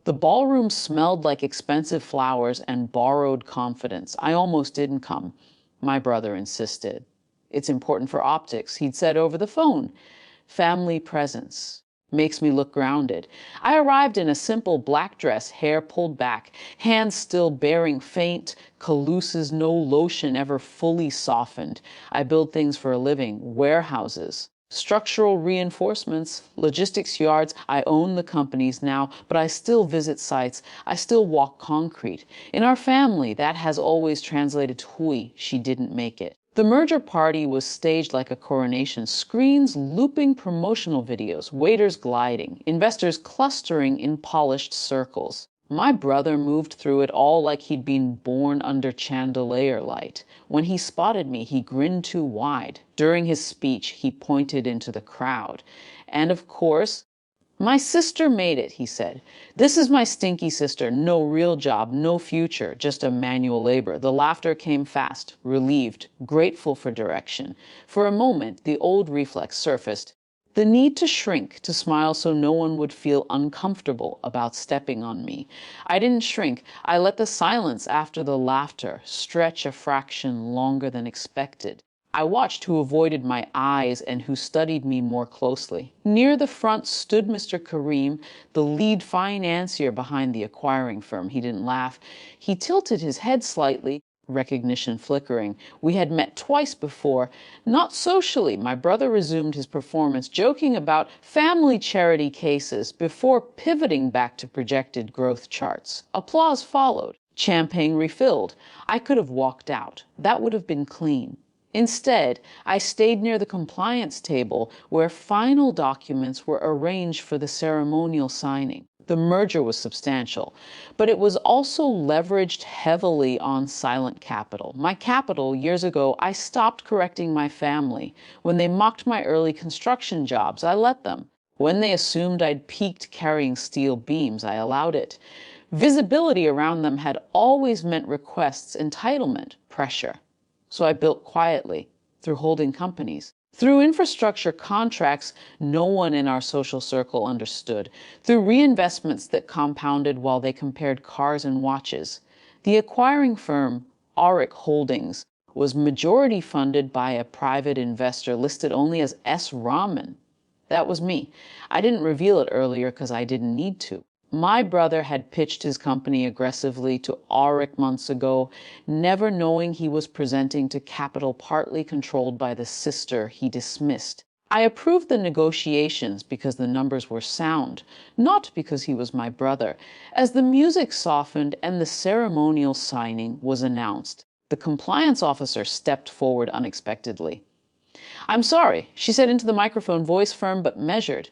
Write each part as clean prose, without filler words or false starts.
The ballroom smelled like expensive flowers and borrowed confidence. I almost didn't come. My brother insisted. It's important for optics, he'd said over the phone. Family presence makes me look grounded. I arrived in a simple black dress, hair pulled back, hands still bearing faint calluses, no lotion ever fully softened. I build things for a living, warehouses, structural reinforcements, logistics yards. I own the companies now, but I still visit sites. I still walk concrete. In our family, that has always translated to hui, she didn't make it. The merger party was staged like a coronation, screens looping promotional videos, waiters gliding, investors clustering in polished circles. My brother moved through it all like he'd been born under chandelier light. When he spotted me, he grinned too wide. During his speech, he pointed into the crowd. And of course, my sister made it, he said. This is my Stinky sister. No real job, no future, just a manual labor. The laughter came fast, relieved, grateful for direction. For a moment, the old reflex surfaced. The need to shrink, to smile so no one would feel uncomfortable about stepping on me. I didn't shrink. I let the silence after the laughter stretch a fraction longer than expected. I watched who avoided my eyes and who studied me more closely. Near the front stood Mr. Kareem, the lead financier behind the acquiring firm. He didn't laugh. He tilted his head slightly, recognition flickering. We had met twice before. Not socially. My brother resumed his performance, joking about family charity cases before pivoting back to projected growth charts. Applause followed. Champagne refilled. I could have walked out. That would have been clean. Instead, I stayed near the compliance table where final documents were arranged for the ceremonial signing. The merger was substantial, but it was also leveraged heavily on silent capital. My capital, years ago, I stopped correcting my family. When they mocked my early construction jobs, I let them. When they assumed I'd peaked carrying steel beams, I allowed it. Visibility around them had always meant requests, entitlement, pressure. So I built quietly, through holding companies, through infrastructure contracts no one in our social circle understood, through reinvestments that compounded while they compared cars and watches. The acquiring firm, Auric Holdings, was majority funded by a private investor listed only as S. Rahman. That was me. I didn't reveal it earlier because I didn't need to. My brother had pitched his company aggressively to Auric months ago, never knowing he was presenting to capital partly controlled by the sister he dismissed. I approved the negotiations because the numbers were sound, not because he was my brother. As the music softened and the ceremonial signing was announced, the compliance officer stepped forward unexpectedly. "I'm sorry," she said into the microphone, voice firm but measured.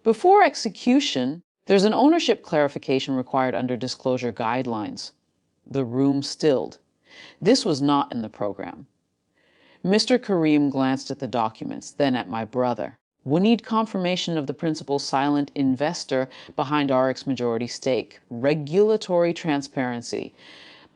"Before execution, there's an ownership clarification required under disclosure guidelines." The room stilled. This was not in the program. Mr. Kareem glanced at the documents, then at my brother. "We need confirmation of the principal silent investor behind Auric's majority stake. Regulatory transparency."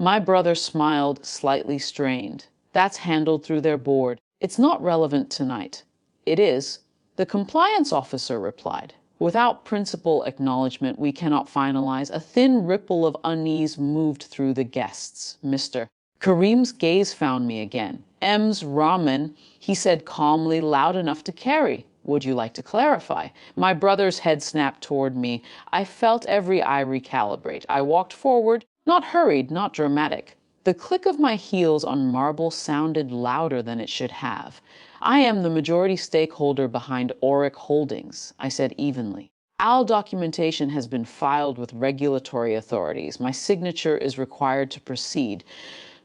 My brother smiled, slightly strained. "That's handled through their board. It's not relevant tonight." "It is." The compliance officer replied. "Without principal acknowledgement, we cannot finalize." A thin ripple of unease moved through the guests. Mr. Kareem's gaze found me again. "M's Rahman," he said calmly, loud enough to carry. "Would you like to clarify?" My brother's head snapped toward me. I felt every eye recalibrate. I walked forward, not hurried, not dramatic. The click of my heels on marble sounded louder than it should have. "I am the majority stakeholder behind Auric Holdings," I said evenly. "All documentation has been filed with regulatory authorities. My signature is required to proceed."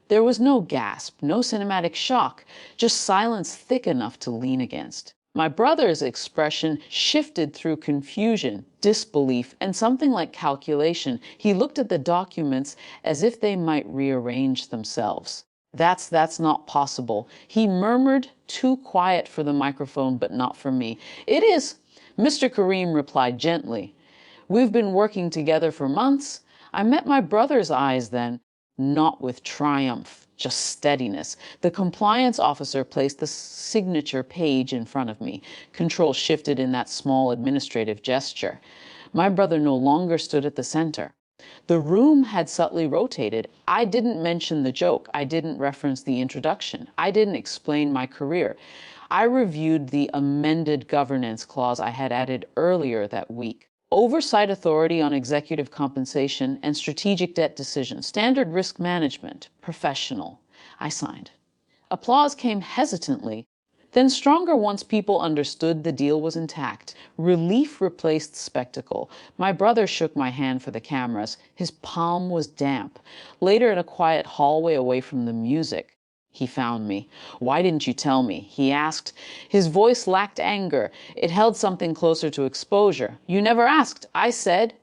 There was no gasp, no cinematic shock, just silence thick enough to lean against. My brother's expression shifted through confusion, disbelief, and something like calculation. He looked at the documents as if they might rearrange themselves. That's not possible." He murmured, too quiet for the microphone, but not for me. "It is." Mr. Kareem replied gently. "We've been working together for months." I met my brother's eyes then, not with triumph, just steadiness. The compliance officer placed the signature page in front of me. Control shifted in that small administrative gesture. My brother no longer stood at the center. The room had subtly rotated. I didn't mention the joke. I didn't reference the introduction. I didn't explain my career. I reviewed the amended governance clause I had added earlier that week. Oversight authority on executive compensation and strategic debt decisions, standard risk management, professional. I signed. Applause came hesitantly, then stronger once people understood the deal was intact. Relief replaced spectacle. My brother shook my hand for the cameras. His palm was damp. Later, in a quiet hallway away from the music, he found me. "Why didn't you tell me?" he asked. His voice lacked anger. It held something closer to exposure. "You never asked." I said.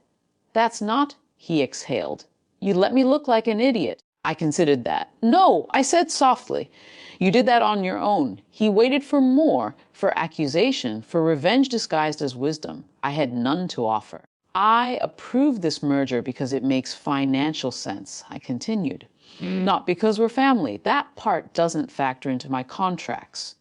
"That's not," he exhaled. "You let me look like an idiot." I considered that. "No," I said softly. "You did that on your own." He waited for more, for accusation, for revenge disguised as wisdom. I had none to offer. "I approved this merger because it makes financial sense," I continued. "Not because we're family. That part doesn't factor into my contracts."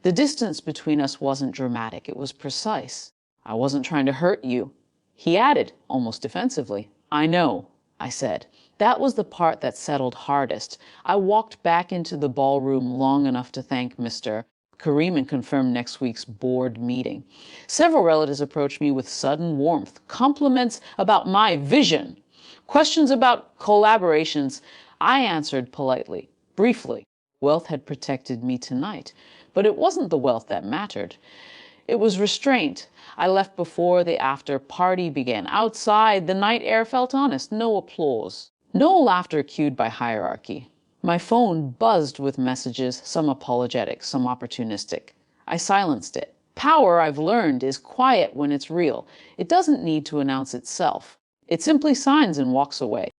The distance between us wasn't dramatic. It was precise. "I wasn't trying to hurt you." He added, almost defensively. "I know," I said. That was the part that settled hardest. I walked back into the ballroom long enough to thank Mr. Kareem and confirm next week's board meeting. Several relatives approached me with sudden warmth, compliments about my vision, questions about collaborations. I answered politely, briefly. Wealth had protected me tonight, but it wasn't the wealth that mattered. It was restraint. I left before the after-party began. Outside, the night air felt honest. No applause. No laughter cued by hierarchy. My phone buzzed with messages, some apologetic, some opportunistic. I silenced it. Power, I've learned, is quiet when it's real. It doesn't need to announce itself. It simply signs and walks away.